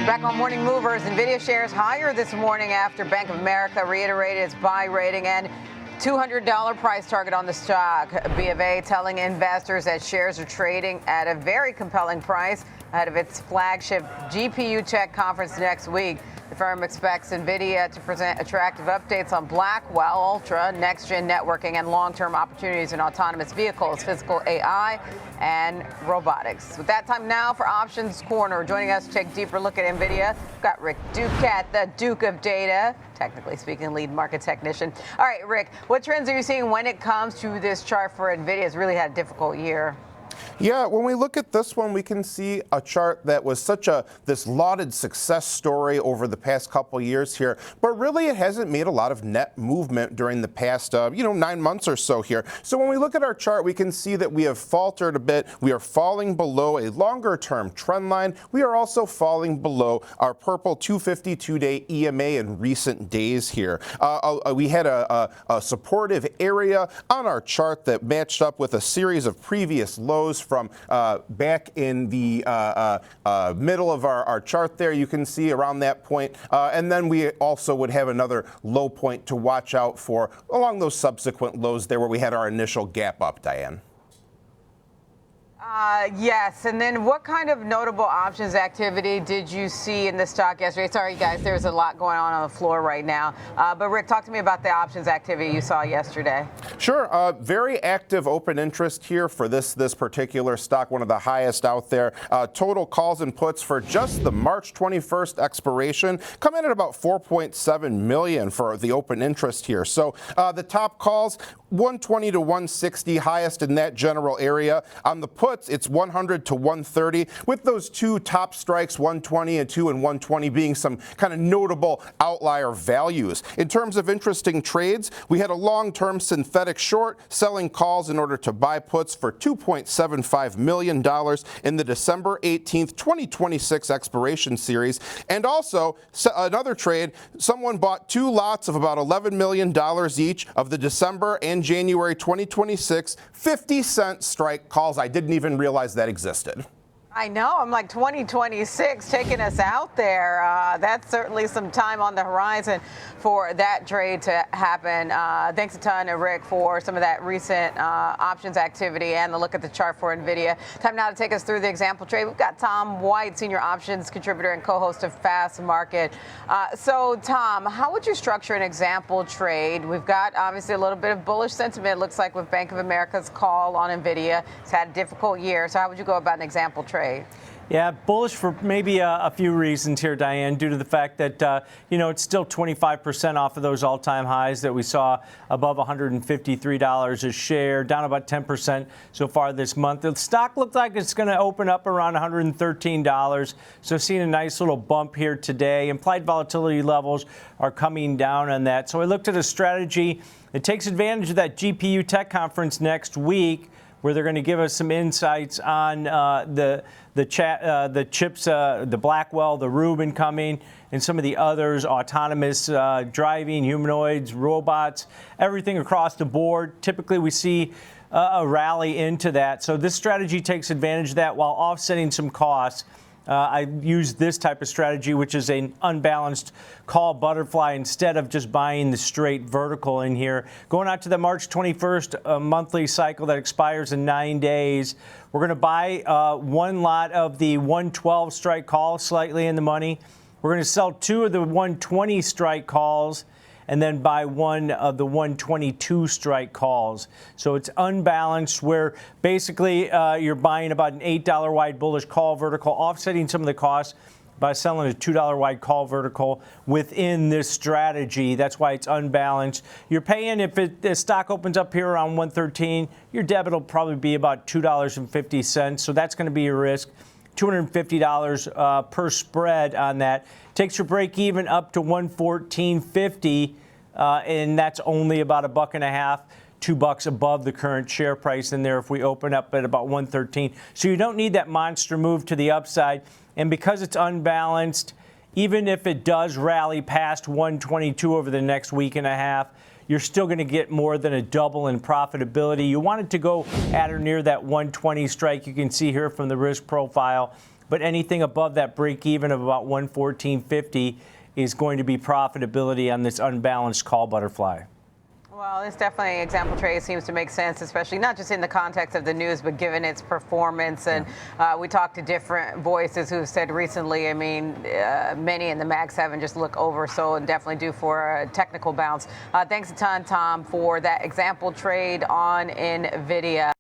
Back on Morning Movers, Nvidia shares higher this morning after Bank of America reiterated its buy rating and $200 price target on the stock. BofA telling investors that shares are trading at a very compelling price ahead of its flagship GPU Tech conference next week. The firm expects Nvidia to present attractive updates on Blackwell, Ultra, next-gen networking, and long-term opportunities in autonomous vehicles, physical AI, and robotics. With that, time now for Options Corner. Joining us to take a deeper look at Nvidia, we've got Rick Ducat, the Duke of Data, technically speaking, lead market technician. All right, Rick, what trends are you seeing when it comes to this chart for Nvidia? It's really had a difficult year. Yeah, when we look at this one, we can see a chart that was this lauded success story over the past couple years here, but really it hasn't made a lot of net movement during the past, 9 months or so here. So when we look at our chart, we can see that we have faltered a bit. We are falling below a longer-term trend line. We are also falling below our purple 252-day EMA in recent days here. We had a supportive area on our chart that matched up with a series of previous lows from back in the middle of our chart there. You can see around that point. And then we also would have another low point to watch out for along those subsequent lows there where we had our initial gap up, Diane. Yes, and then what kind of notable options activity did you see in the stock yesterday? Sorry, guys, there's a lot going on the floor right now. But Rick, talk to me about the options activity you saw yesterday. Sure. Very active open interest here for this particular stock, one of the highest out there. Total calls and puts for just the March 21st expiration come in at about 4.7 million for the open interest here. So the top calls, 120 to 160, highest in that general area. On the puts, it's 100 to 130, with those two top strikes, 120 and 120, being some kind of notable outlier values. In terms of interesting trades, we had a long-term synthetic short selling calls in order to buy puts for $2.75 million in the December 18th, 2026 expiration series. And also, another trade, someone bought two lots of about $11 million each of the December and January 2026 50-cent strike calls. I didn't even realize that existed. I know. I'm like 2026 taking us out there. That's certainly some time on the horizon for that trade to happen. Thanks a ton, Rick, for some of that recent options activity and the look at the chart for Nvidia. Time now to take us through the example trade. We've got Tom White, senior options contributor and co-host of Fast Market. So, Tom, how would you structure an example trade? We've got obviously a little bit of bullish sentiment, it looks like, with Bank of America's call on Nvidia. It's had a difficult year. So how would you go about an example trade? Yeah, bullish for maybe a few reasons here, Diane, due to the fact that, it's still 25% off of those all-time highs that we saw above $153 a share, down about 10% so far this month. The stock looked like it's going to open up around $113, so seeing a nice little bump here today. Implied volatility levels are coming down on that. So I looked at a strategy that takes advantage of that GPU Tech conference next week, where they're going to give us some insights on the chips, the Blackwell, the Rubin coming, and some of the others, autonomous driving, humanoids, robots, everything across the board. Typically, we see a rally into that. So this strategy takes advantage of that while offsetting some costs. I use this type of strategy, which is an unbalanced call butterfly instead of just buying the straight vertical in here. Going out to the March 21st monthly cycle that expires in 9 days, we're going to buy one lot of the 112 strike call, slightly in the money. We're going to sell two of the 120 strike calls, and then buy one of the 122 strike calls. So it's unbalanced, where basically you're buying about an $8 wide bullish call vertical, offsetting some of the costs by selling a $2 wide call vertical within this strategy. That's why it's unbalanced. You're paying, if the stock opens up here around 113, your debit will probably be about $2.50. So that's going to be your risk. $250 per spread on that. Takes your break even up to 114.50, and that's only about $1.50, $2 above the current share price in there if we open up at about 113. So you don't need that monster move to the upside. And because it's unbalanced, even if it does rally past 122 over the next week and a half, you're still going to get more than a double in profitability. You want it to go at or near that 120 strike you can see here from the risk profile. but anything above that break even of about 114.50 is going to be profitability on this unbalanced call butterfly. Well, this definitely example trade seems to make sense, especially not just in the context of the news, but given its performance. And we talked to different voices who have said recently, I mean, many in the Mag 7 just look oversold and definitely due for a technical bounce. Thanks a ton, Tom, for that example trade on NVIDIA.